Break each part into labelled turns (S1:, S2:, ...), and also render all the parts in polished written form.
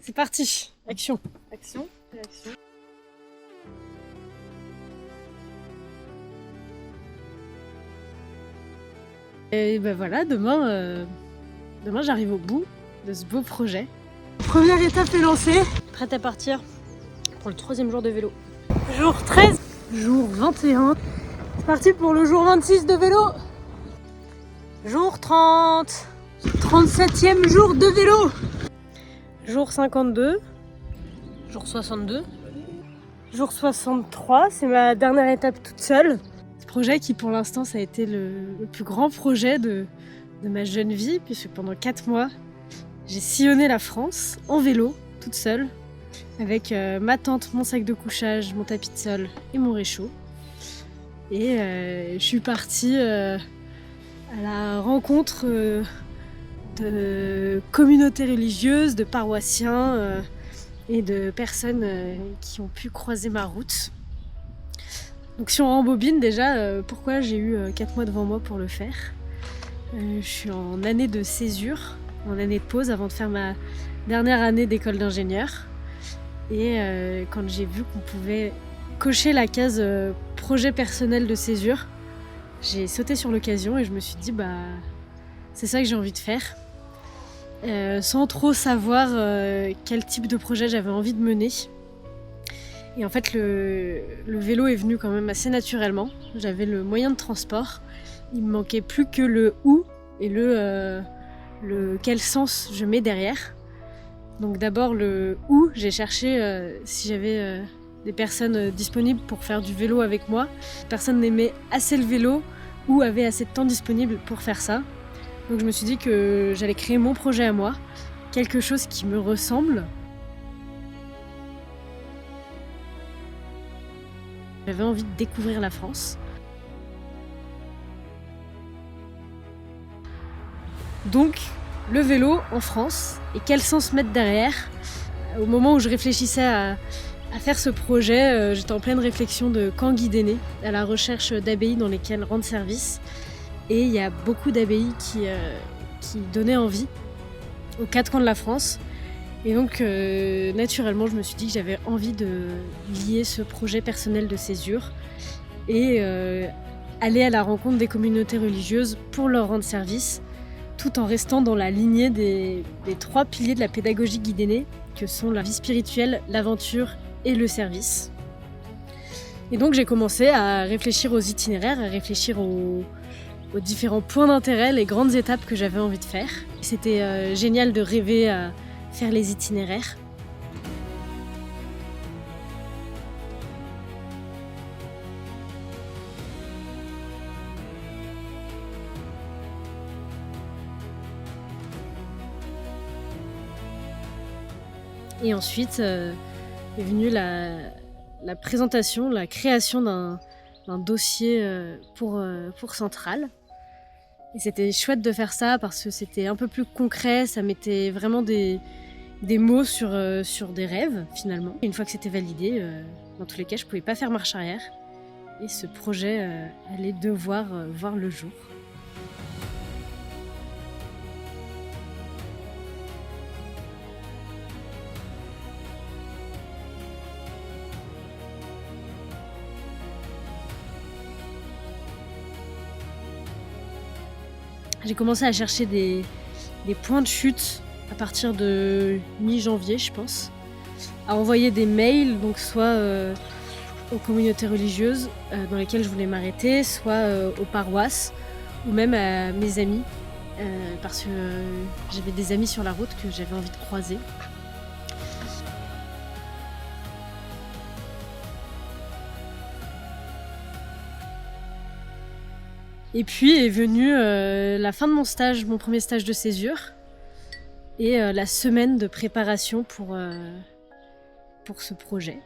S1: C'est parti, action. Action, réaction. Et ben voilà, demain j'arrive au bout de ce beau projet. Première étape est lancée. Prête à partir pour le 3e jour de vélo. Jour 13, jour 21. C'est parti pour le jour 26 de vélo. Jour 30, 37e jour de vélo. Jour 52, jour 62, jour 63, c'est ma dernière étape toute seule. Ce projet qui pour l'instant ça a été le plus grand projet de ma jeune vie, puisque pendant 4 mois j'ai sillonné la France en vélo, toute seule, avec ma tente, mon sac de couchage, mon tapis de sol et mon réchaud. Et je suis partie à la rencontre de communautés religieuses, de paroissiens et de personnes qui ont pu croiser ma route. Donc si on rembobine déjà, pourquoi j'ai eu 4 mois devant moi pour le faire. Je suis en année de césure, en année de pause avant de faire ma dernière année d'école d'ingénieur. Et quand j'ai vu qu'on pouvait cocher la case projet personnel de césure, j'ai sauté sur l'occasion et je me suis dit c'est ça que j'ai envie de faire. Sans trop savoir quel type de projet j'avais envie de mener. Et en fait le vélo est venu quand même assez naturellement. J'avais le moyen de transport, il me manquait plus que le où et le quel sens je mets derrière. Donc d'abord le où, j'ai cherché si j'avais des personnes disponibles pour faire du vélo avec moi. Personne n'aimait assez le vélo ou avait assez de temps disponible pour faire ça. Donc je me suis dit que j'allais créer mon projet à moi, quelque chose qui me ressemble. J'avais envie de découvrir la France. Donc le vélo en France, et quel sens mettre derrière. Au moment où je réfléchissais à faire ce projet, j'étais en pleine réflexion de camps guidés, à la recherche d'abbayes dans lesquelles rendre service. Et il y a beaucoup d'abbayes qui donnaient envie aux 4 coins de la France. Et donc naturellement je me suis dit que j'avais envie de lier ce projet personnel de césure et aller à la rencontre des communautés religieuses pour leur rendre service, tout en restant dans la lignée des 3 piliers de la pédagogie guidénée, que sont la vie spirituelle, l'aventure et le service. Et donc j'ai commencé à réfléchir aux itinéraires, à réfléchir aux différents points d'intérêt, les grandes étapes que j'avais envie de faire. C'était génial de rêver à faire les itinéraires. Et ensuite est venue la présentation, la création d'un dossier pour Centrale. Et c'était chouette de faire ça parce que c'était un peu plus concret, ça mettait vraiment des mots sur des rêves finalement. Et une fois que c'était validé, dans tous les cas je pouvais pas faire marche arrière et ce projet allait devoir voir le jour. J'ai commencé à chercher des points de chute à partir de mi-janvier, je pense, à envoyer des mails, donc soit aux communautés religieuses dans lesquelles je voulais m'arrêter, soit aux paroisses ou même à mes amis, parce que j'avais des amis sur la route que j'avais envie de croiser. Et puis est venue la fin de mon stage, mon premier stage de césure, et la semaine de préparation pour ce projet.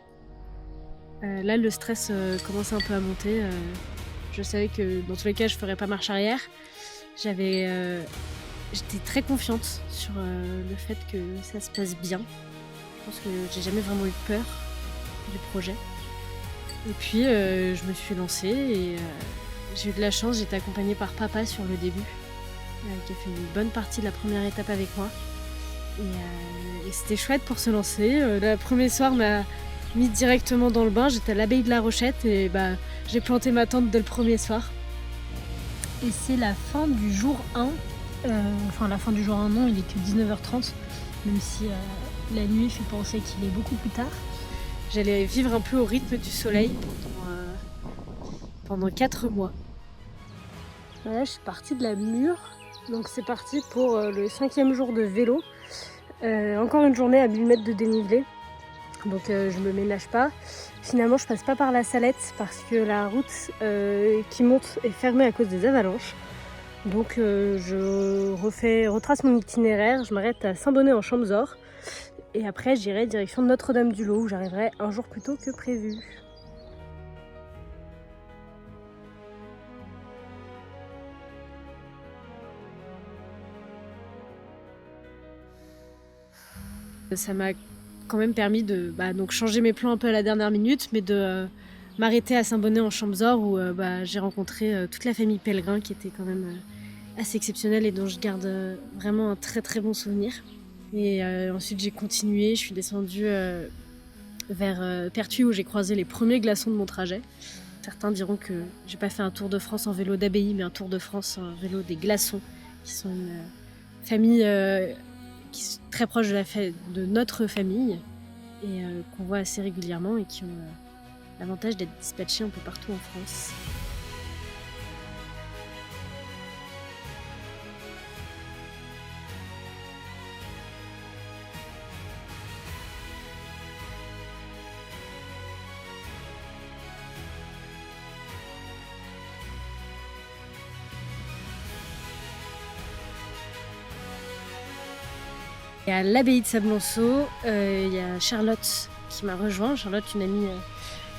S1: Là, le stress commençait un peu à monter. Je savais que dans tous les cas, je ne ferais pas marche arrière. J'étais très confiante sur le fait que ça se passe bien. Je pense que j'ai jamais vraiment eu peur du projet. Et puis, je me suis lancée et j'ai eu de la chance. J'étais accompagnée par papa sur le début, qui a fait une bonne partie de la première étape avec moi. Et c'était chouette pour se lancer. Le premier soir m'a mis directement dans le bain, j'étais à l'abbaye de la Rochette et j'ai planté ma tente dès le premier soir. Et c'est la fin du jour 1, enfin la fin du jour 1 non, il est que 19h30, même si la nuit fait penser qu'il est beaucoup plus tard. J'allais vivre un peu au rythme du soleil pendant 4 mois. Voilà, je suis partie de la Mure, donc c'est parti pour le 5e jour de vélo. Encore une journée à 1000 mètres de dénivelé, donc je me ménage pas. Finalement je passe pas par la Salette parce que la route qui monte est fermée à cause des avalanches. Donc je retrace mon itinéraire, je m'arrête à Saint-Bonnet en Champzore. Et après j'irai direction Notre-Dame-du-Lot où j'arriverai un jour plus tôt que prévu. Ça m'a quand même permis de donc changer mes plans un peu à la dernière minute, mais de m'arrêter à Saint-Bonnet en Champzore où j'ai rencontré toute la famille Pellegrin qui était quand même assez exceptionnelle et dont je garde vraiment un très très bon souvenir. Et ensuite j'ai continué, je suis descendue vers Pertuis où j'ai croisé les premiers glaçons de mon trajet. Certains diront que j'ai pas fait un tour de France en vélo d'abbaye, mais un tour de France en vélo des glaçons, qui sont une famille qui sont très proche de notre famille et qu'on voit assez régulièrement et qui ont l'avantage d'être dispatchés un peu partout en France. Et à l'abbaye de Sablonceau, il y a Charlotte qui m'a rejoint. Charlotte, une amie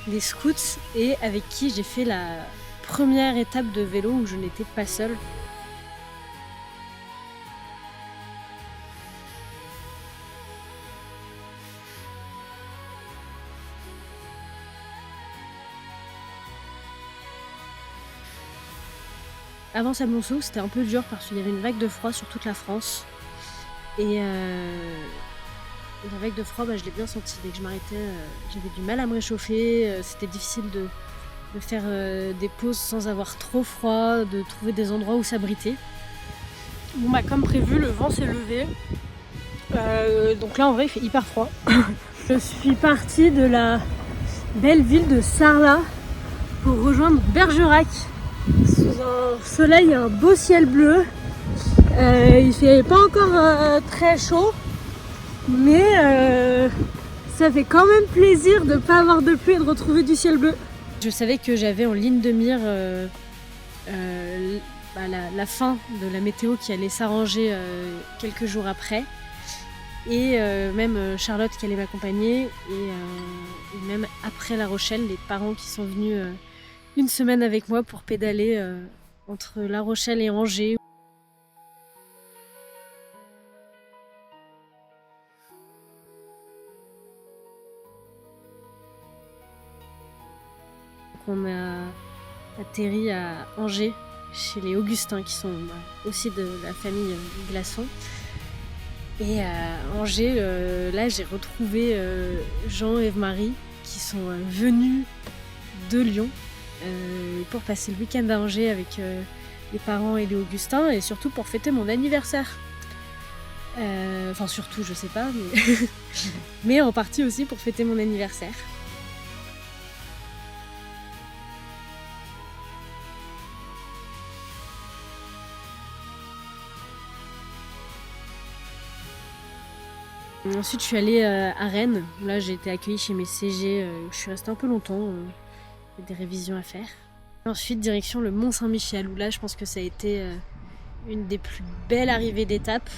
S1: des scouts et avec qui j'ai fait la première étape de vélo où je n'étais pas seule. Avant Sablonceau, c'était un peu dur parce qu'il y avait une vague de froid sur toute la France. Et la vague de froid, je l'ai bien senti. Dès que je m'arrêtais, j'avais du mal à me réchauffer. C'était difficile de faire des pauses sans avoir trop froid, de trouver des endroits où s'abriter. Bon, comme prévu, le vent s'est levé. Donc là, en vrai, il fait hyper froid. Je suis partie de la belle ville de Sarlat pour rejoindre Bergerac. Sous un soleil et un beau ciel bleu. Il fait pas encore très chaud, mais ça fait quand même plaisir de ne pas avoir de pluie et de retrouver du ciel bleu. Je savais que j'avais en ligne de mire la fin de la météo qui allait s'arranger quelques jours après. Et même Charlotte qui allait m'accompagner. Et même après La Rochelle, les parents qui sont venus une semaine avec moi pour pédaler entre La Rochelle et Angers. On a atterri à Angers, chez les Augustins, qui sont aussi de la famille Glaçon. Et à Angers, là, j'ai retrouvé Jean et Eve-Marie, qui sont venus de Lyon pour passer le week-end à Angers avec les parents et les Augustins, et surtout pour fêter mon anniversaire. Enfin, surtout, je sais pas, mais, mais en partie aussi pour fêter mon anniversaire. Ensuite, je suis allée à Rennes. Là, j'ai été accueillie chez mes CG. Je suis restée un peu longtemps. Il y a des révisions à faire. Ensuite, direction le Mont-Saint-Michel, où là, je pense que ça a été une des plus belles arrivées d'étape.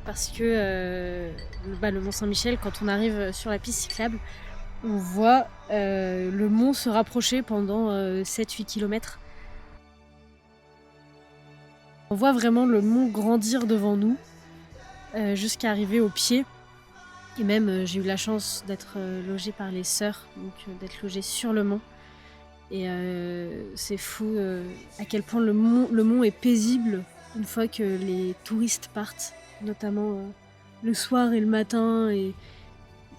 S1: Parce que le Mont-Saint-Michel, quand on arrive sur la piste cyclable, on voit le mont se rapprocher pendant 7-8 km. On voit vraiment le mont grandir devant nous, jusqu'à arriver au pied. Et même, j'ai eu la chance d'être logée par les sœurs, donc d'être logée sur le mont. Et c'est fou à quel point le mont est paisible une fois que les touristes partent, notamment le soir et le matin, et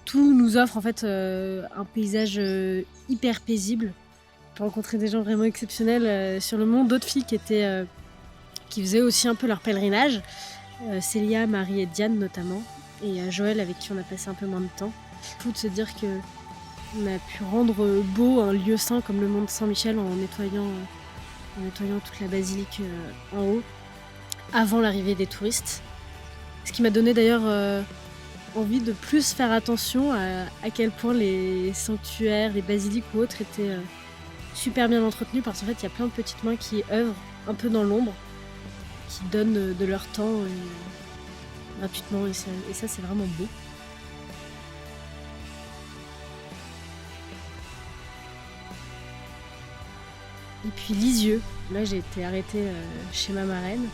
S1: tout nous offre en fait un paysage hyper paisible. On peut rencontrer des gens vraiment exceptionnels sur le mont, d'autres filles qui faisaient aussi un peu leur pèlerinage, Célia, Marie et Diane notamment, et Joël avec qui on a passé un peu moins de temps. Fou de se dire que on a pu rendre beau un lieu saint comme le mont de Saint-Michel en nettoyant toute la basilique en haut, avant l'arrivée des touristes. Ce qui m'a donné d'ailleurs envie de plus faire attention à quel point les sanctuaires, les basiliques ou autres étaient super bien entretenus, parce qu'en fait il y a plein de petites mains qui œuvrent un peu dans l'ombre, qui donnent de leur temps gratuitement, et ça c'est vraiment beau. Et puis Lisieux, là j'ai été arrêtée chez ma marraine,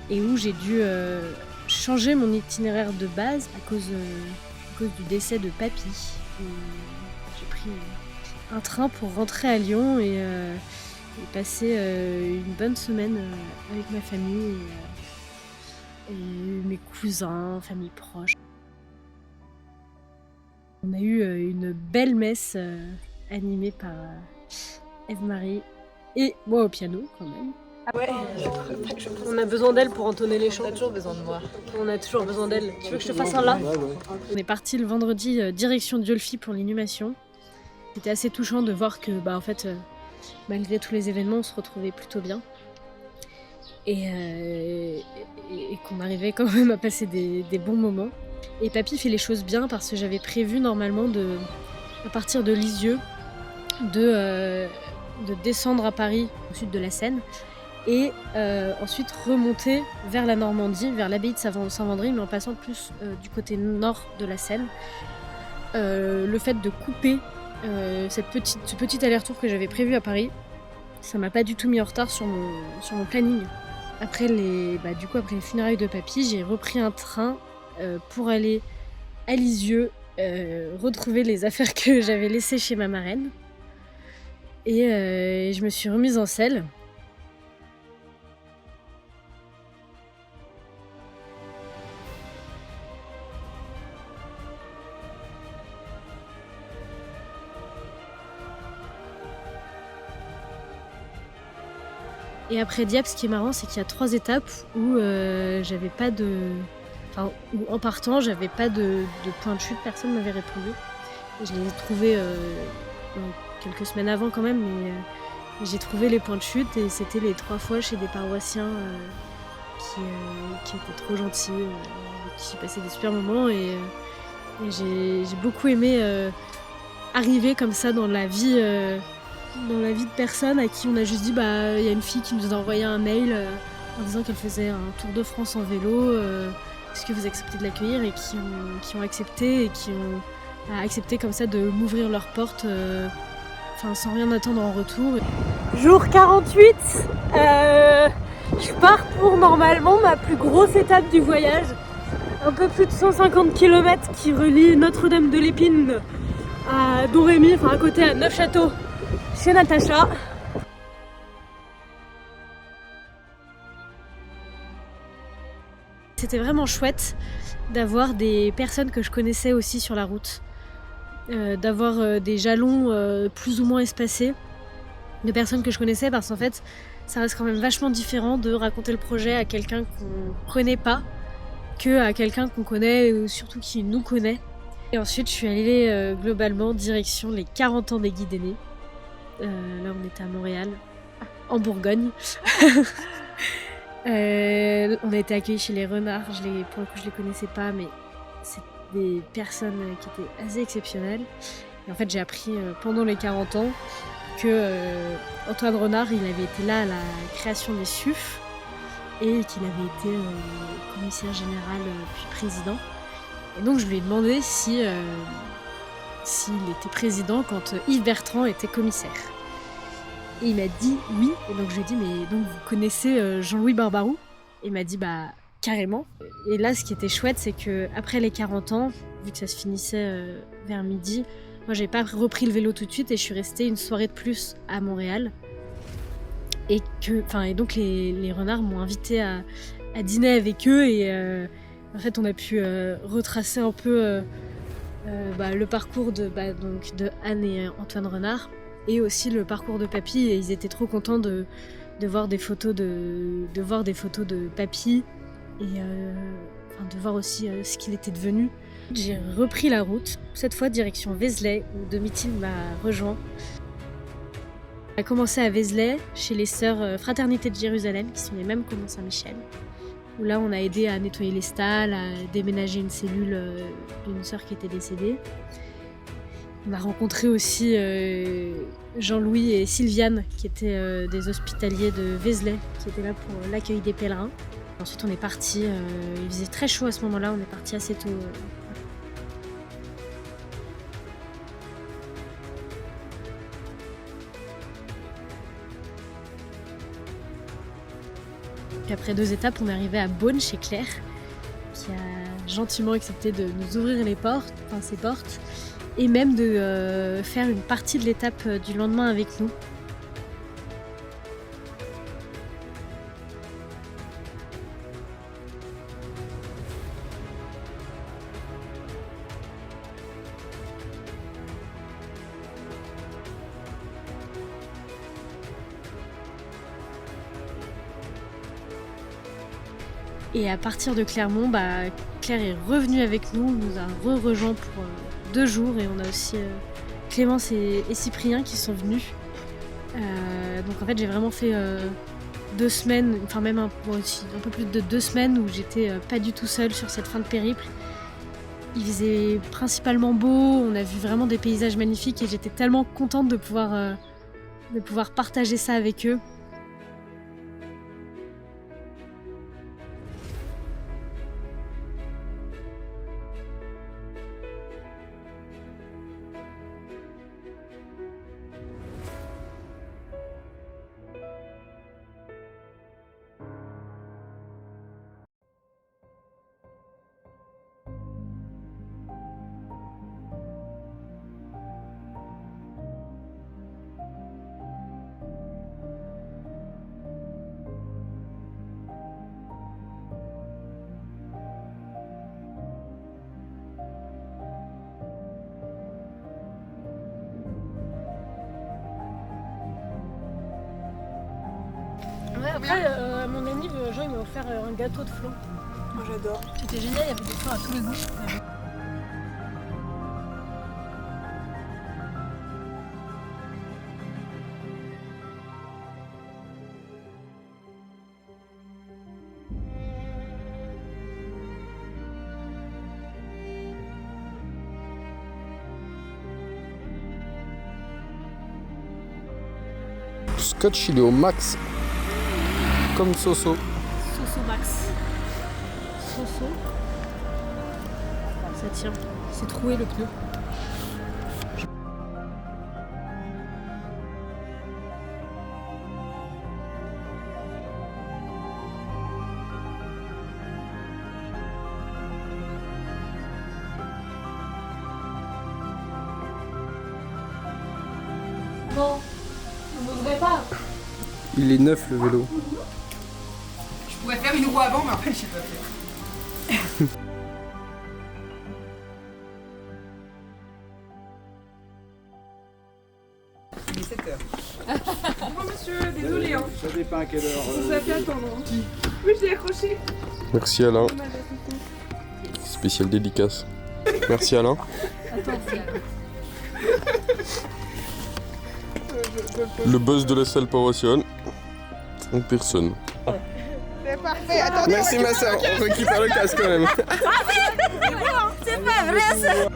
S1: et où j'ai dû changer mon itinéraire de base à cause du décès de papy. J'ai pris un train pour rentrer à Lyon et passer une bonne semaine avec ma famille et mes cousins, famille proche. On a eu une belle messe animée par Eve-Marie et moi au piano quand même. Ouais, on a besoin d'elle pour entonner les chants. On a toujours besoin de moi. On a toujours besoin d'elle. Tu veux que je te fasse un là? On est parti le vendredi direction Dieulefit pour l'inhumation. C'était assez touchant de voir que en fait, malgré tous les événements, on se retrouvait plutôt bien. Et qu'on arrivait quand même à passer des bons moments. Et papy fait les choses bien, parce que j'avais prévu normalement à partir de Lisieux de descendre à Paris au sud de la Seine et ensuite remonter vers la Normandie, vers l'abbaye de Saint-Vendry, mais en passant plus du côté nord de la Seine. Le fait de couper ce petit aller-retour que j'avais prévu à Paris, ça m'a pas du tout mis en retard sur mon planning. Après les funérailles de papy, j'ai repris un train pour aller à Lisieux, retrouver les affaires que j'avais laissées chez ma marraine. Et je me suis remise en selle. Et après Dieppe, ce qui est marrant, c'est qu'il y a 3 étapes où j'avais pas de... Enfin, où en partant, j'avais pas de point de chute, personne ne m'avait répondu. Et je les ai trouvés quelques semaines avant quand même, mais j'ai trouvé les points de chute, et c'était les 3 fois chez des paroissiens qui étaient trop gentils, avec qui j'ai passé des super moments, et j'ai beaucoup aimé arriver comme ça dans la vie de personnes à qui on a juste dit y a une fille qui nous a envoyé un mail en disant qu'elle faisait un tour de France en vélo, est-ce que vous acceptez de l'accueillir, et qui ont accepté, et qui ont accepté comme ça de m'ouvrir leurs portes sans rien attendre en retour. Jour 48, je pars pour normalement ma plus grosse étape du voyage, un peu plus de 150 km qui relie Notre-Dame de l'Épine à Domrémy, à côté à Neufchâteau, chez Natacha. C'était vraiment chouette d'avoir des personnes que je connaissais aussi sur la route, d'avoir des jalons plus ou moins espacés de personnes que je connaissais, parce qu'en fait ça reste quand même vachement différent de raconter le projet à quelqu'un qu'on connaît pas que à quelqu'un qu'on connaît, ou surtout qui nous connaît. Et ensuite je suis allée globalement direction les 40 ans des Guides Aînés. Là on était à Montréal, en Bourgogne. On a été accueillis chez les Renards, pour le coup je les connaissais pas, mais c'est des personnes qui étaient assez exceptionnelles. Et en fait j'ai appris pendant les 40 ans que Antoine Renard, il avait été là à la création des SUF, et qu'il avait été commissaire général puis président. Et donc je lui ai demandé s'il était président quand Yves Bertrand était commissaire. Et il m'a dit oui, et donc je lui ai dit mais donc vous connaissez Jean-Louis Barbaroux? Et il m'a dit carrément. Et là ce qui était chouette, c'est que après les 40 ans, vu que ça se finissait vers midi, moi j'ai pas repris le vélo tout de suite, et je suis restée une soirée de plus à Montréal. Et donc les Renards m'ont invitée à dîner avec eux, et En fait, on a pu retracer un peu le parcours donc de Anne et Antoine Renard, et aussi le parcours de Papy, et ils étaient trop contents de voir des photos de Papy, et de voir aussi ce qu'il était devenu. J'ai repris la route, cette fois direction Vézelay, où Domitil m'a rejoint. On a commencé à Vézelay, chez les sœurs Fraternité de Jérusalem, qui sont les mêmes qu'au Mont-Saint-Michel, où là on a aidé à nettoyer les stalles, à déménager une cellule d'une sœur qui était décédée. On a rencontré aussi Jean-Louis et Sylviane, qui étaient des hospitaliers de Vézelay, qui étaient là pour l'accueil des pèlerins. Ensuite on est parti, il faisait très chaud à ce moment-là, on est parti assez tôt. Puis après 2 étapes, on est arrivé à Beaune chez Claire, qui a gentiment accepté de nous ouvrir ses portes, et même de faire une partie de l'étape du lendemain avec nous. Et à partir de Clermont, Claire est revenue avec nous, nous a rejoint pour 2 jours, et on a aussi Clémence et Cyprien qui sont venus. Donc en fait j'ai vraiment fait 2 semaines, enfin même un peu plus de 2 semaines où j'étais pas du tout seule sur cette fin de périple. Il faisait principalement beau, on a vu vraiment des paysages magnifiques, et j'étais tellement contente de pouvoir partager ça avec eux. Ouais, après, mon ami, Jean, il m'a offert un gâteau de flan.
S2: Moi j'adore.
S1: C'était génial, il y avait des flans à tous les goûts.
S3: Scotch, il est au max. Comme Soso.
S1: Soso max. Soso. Ça tient. C'est troué le pneu. Bon, on ne voudrait pas.
S3: Il est neuf le vélo.
S2: Je pourrais faire une roue avant, mais après je sais pas faire. Il est 7h. Bonjour monsieur, désolé hein.
S3: Ça dépend à quelle heure.
S2: Ça a fait attendre. Oui, je l'ai accroché.
S3: Merci Alain. Spécial dédicace. Merci Alain. Le buzz de la salle paroissiale. En personne.
S2: C'est parfait, attendez.
S3: Merci ma soeur, on récupère le casque quand même.
S4: C'est pas vrai ça.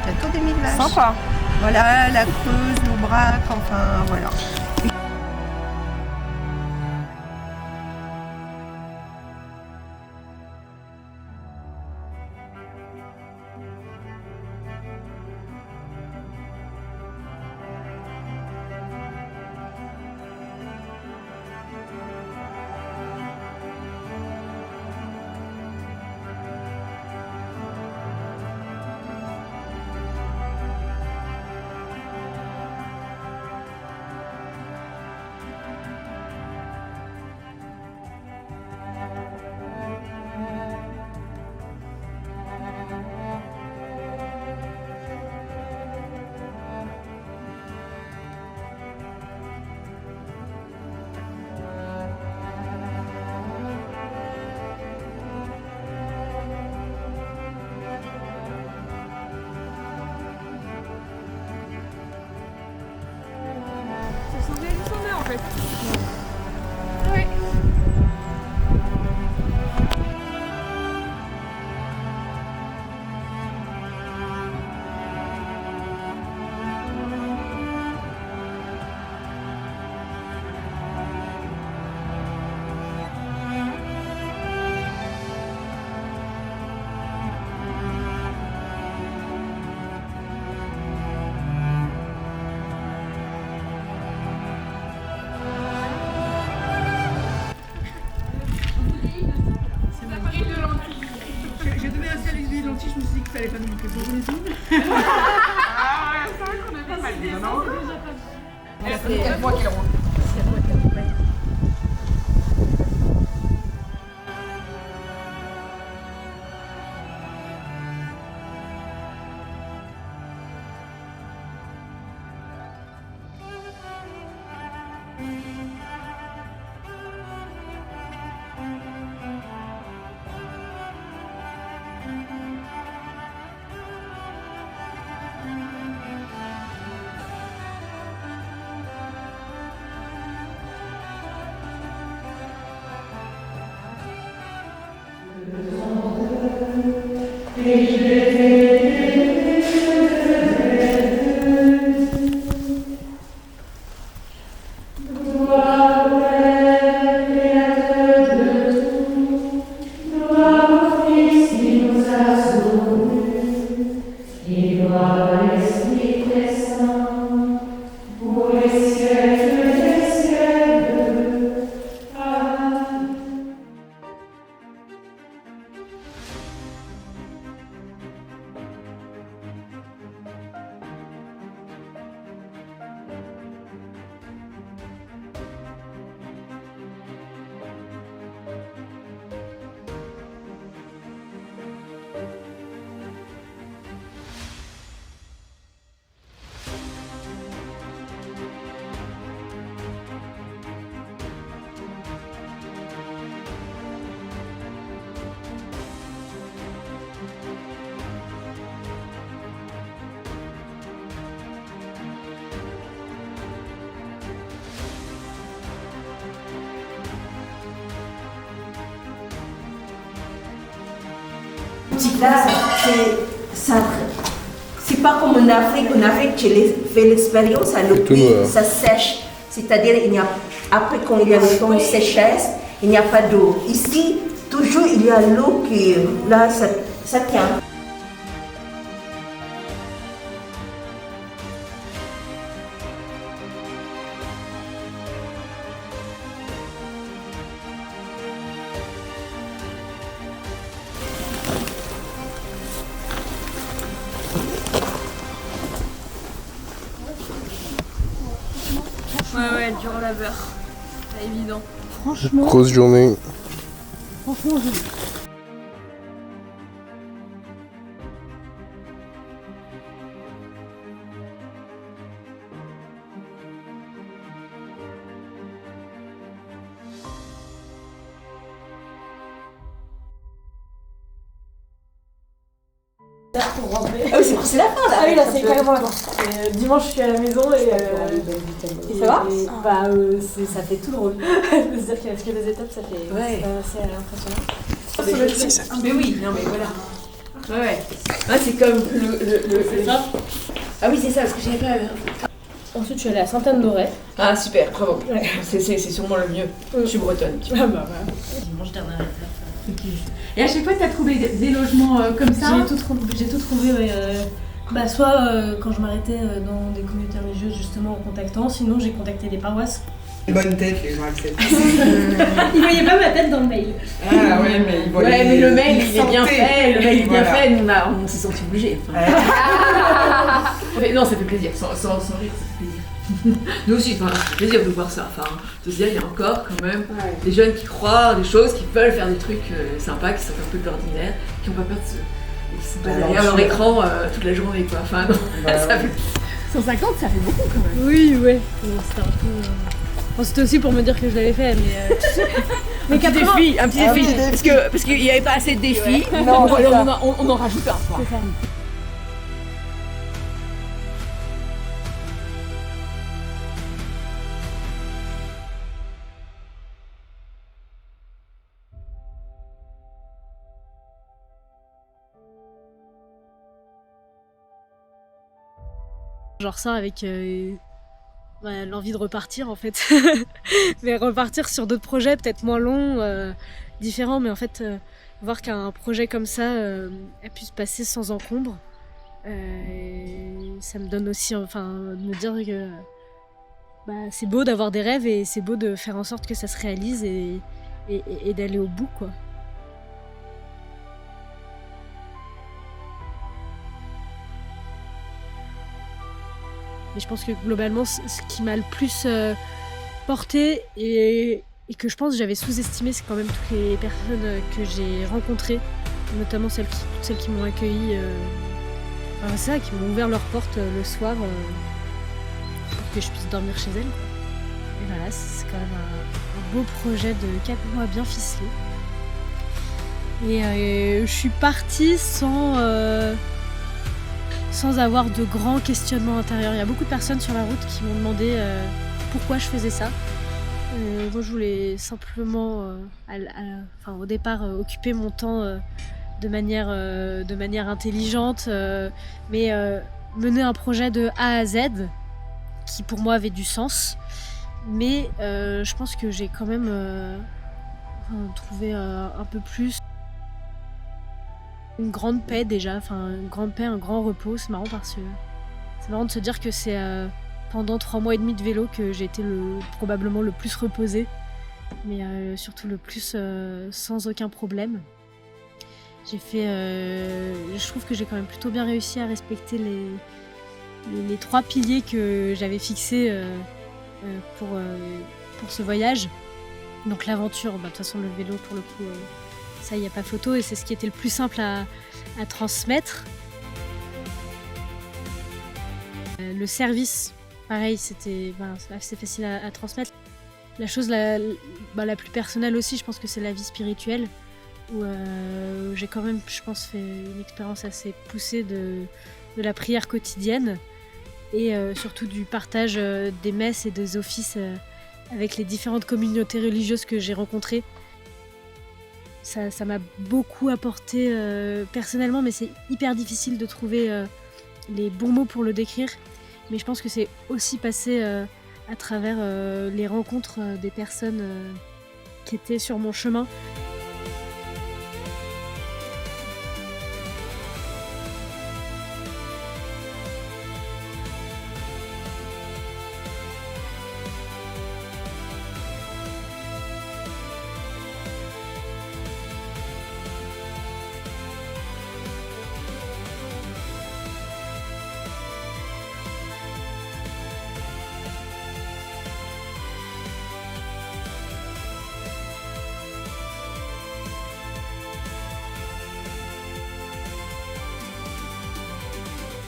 S5: La tour des 1000 vaches.
S2: Sympa.
S5: Voilà, la Creuse, l'Aubrac, enfin voilà.
S2: J'ai donné un service de lentilles, je me suis dit qu'il fallait pas nous manquer beaucoup les tout. Ah ouais, c'est vrai qu'on est pas mal, non? C'est quelle fois qu'elle roule?
S4: Là, c'est pas comme en Afrique. En Afrique, j'ai fait l'expérience à l'eau, ça sèche. C'est-à-dire, après quand il y a le temps de sécheresse, il n'y a pas d'eau. Ici, toujours il y a l'eau qui, là, ça tient.
S6: Ouais, dur au labeur. C'est évident.
S1: Franchement,
S3: Grosse journée.
S1: franchement,
S6: Pour rentrer.
S4: Ah oui, c'est la fin là.
S6: Ah oui, là c'est carrément la fin. Dimanche je suis à la maison et
S4: ça va
S6: bah, ça fait tout drôle. De se dire qu'il y a que des étapes, ça fait
S4: ouais.
S6: c'est assez impressionnant.
S2: Mais oui, non mais voilà. Ouais. Ah, c'est comme
S6: C'est ça.
S2: Ah oui, c'est ça, parce que j'avais pas...
S6: Ensuite, je suis allée à Sainte-Anne-d'Auray.
S2: Ah, super, bravo.
S6: Ouais.
S2: C'est sûrement le mieux. Je suis bretonne. Tu vois.
S6: Ah bah voilà. Dimanche dernière étape.
S2: Et à chaque fois, t'as trouvé des logements comme ça?
S6: J'ai tout trouvé, ouais. Bah, soit quand je m'arrêtais dans des communautés religieuses, justement en contactant, sinon j'ai contacté des paroisses.
S5: Bonne tête, les gens acceptent.
S6: Ils voyaient pas ma tête dans le mail.
S5: Ah ouais, mais ils voyaient.
S2: Ouais, mais le mail, il est
S5: santé.
S2: bien fait. Le mail est bien
S5: Voilà.
S2: fait. Nous, on s'est sentis obligés. Enfin. Non, ça fait plaisir. Sans rire, ça fait plaisir. Nous aussi, enfin, ça fait plaisir de voir ça. Enfin, de se dire, il y a encore quand même des jeunes qui croient des choses, qui veulent faire des trucs sympas, qui sortent un peu de l'ordinaire, qui n'ont pas peur de se. Et qui sont pas derrière leur écran toute la journée, quoi. Enfin, non, ça fait. 150, ça fait beaucoup quand même.
S1: Oui, ouais. Bon, c'était un peu. Bon, c'était aussi pour me dire que je l'avais fait, mais.
S2: Mais un petit défi, parce qu'il n'y avait pas assez de défis.
S5: Non,
S2: Donc,
S5: c'est ça.
S2: on en rajoute un, quoi.
S1: Genre ça avec l'envie de repartir en fait. Mais repartir sur d'autres projets, peut-être moins longs, différents, mais en fait, voir qu'un projet comme ça a pu se passer sans encombre, ça me donne aussi, enfin, de me dire que c'est beau d'avoir des rêves et c'est beau de faire en sorte que ça se réalise et d'aller au bout, quoi. Mais je pense que globalement, ce qui m'a le plus porté et que je pense que j'avais sous-estimé, c'est quand même toutes les personnes que j'ai rencontrées, notamment toutes celles qui m'ont accueillie, qui m'ont ouvert leurs portes le soir pour que je puisse dormir chez elles. Et voilà, c'est quand même un beau projet de 4 mois bien ficelé. Et je suis partie sans avoir de grands questionnements intérieurs. Il y a beaucoup de personnes sur la route qui m'ont demandé pourquoi je faisais ça. Moi, je voulais simplement, au départ, occuper mon temps de manière intelligente, mais mener un projet de A à Z qui, pour moi, avait du sens. Mais je pense que j'ai quand même trouvé un peu plus une grande paix déjà, une grande paix, un grand repos. C'est marrant parce que c'est marrant de se dire que c'est pendant 3 mois et demi de vélo que j'ai été probablement le plus reposée, mais surtout le plus sans aucun problème. J'ai fait, je trouve que j'ai quand même plutôt bien réussi à respecter les 3 piliers que j'avais fixés pour ce voyage. Donc l'aventure, de toute façon le vélo pour le coup. Ça, il n'y a pas photo et c'est ce qui était le plus simple à transmettre. Le service, pareil, c'était assez facile à transmettre. La chose la plus personnelle aussi, je pense que c'est la vie spirituelle, où j'ai quand même, je pense, fait une expérience assez poussée de la prière quotidienne et surtout du partage des messes et des offices avec les différentes communautés religieuses que j'ai rencontrées. Ça m'a beaucoup apporté personnellement, mais c'est hyper difficile de trouver les bons mots pour le décrire. Mais je pense que c'est aussi passé à travers les rencontres des personnes qui étaient sur mon chemin.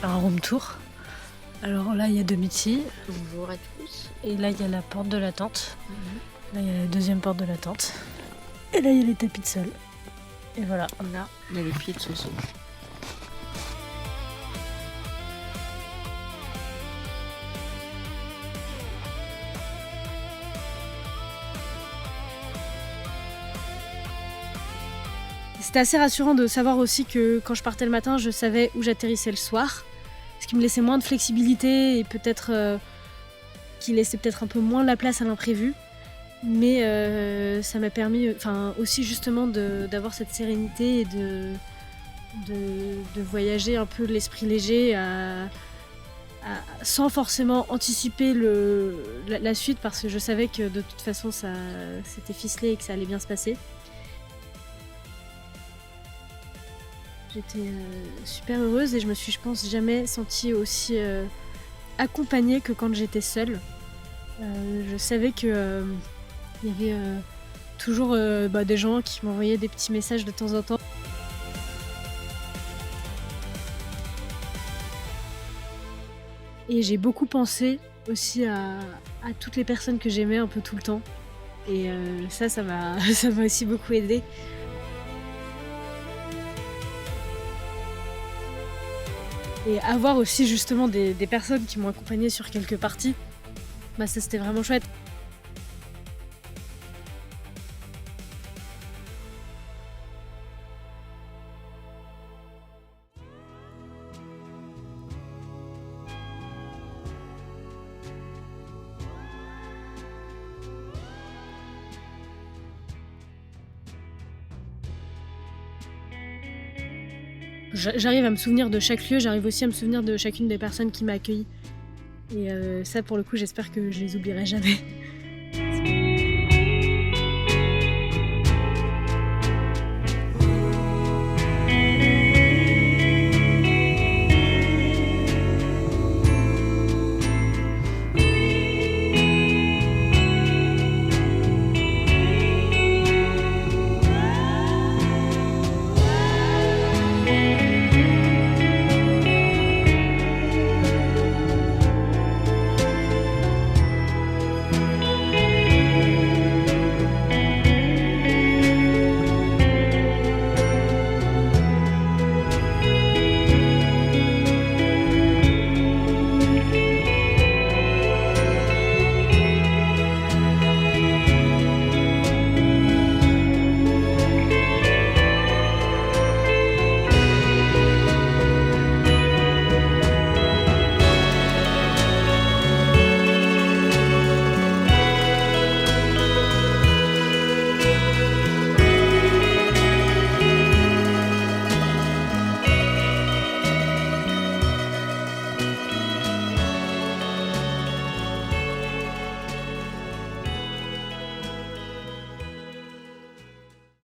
S1: Un room tour. Alors là, il y a Domiti.
S7: Bonjour à tous.
S1: Et là, il y a la porte de la tente. Là, il y a la deuxième porte de la tente. Et là, il y a les tapis de sol. Et voilà.
S7: Là, il y a les pieds de Soso.
S1: C'était assez rassurant de savoir aussi que quand je partais le matin, je savais où j'atterrissais le soir, ce qui me laissait moins de flexibilité et peut-être qui laissait peut-être un peu moins la place à l'imprévu. Mais ça m'a permis aussi justement d'avoir cette sérénité et de voyager un peu l'esprit léger sans forcément anticiper la suite, parce que je savais que de toute façon c'était ficelé et que ça allait bien se passer. J'étais super heureuse et je me suis, je pense, jamais sentie aussi accompagnée que quand j'étais seule. Je savais que il y avait toujours des gens qui m'envoyaient des petits messages de temps en temps. Et j'ai beaucoup pensé aussi à toutes les personnes que j'aimais un peu tout le temps. Et ça m'a aussi beaucoup aidée. Et avoir aussi justement des personnes qui m'ont accompagnée sur quelques parties, ça c'était vraiment chouette. J'arrive à me souvenir de chaque lieu, j'arrive aussi à me souvenir de chacune des personnes qui m'a accueillie. Et ça, pour le coup, j'espère que je les oublierai jamais.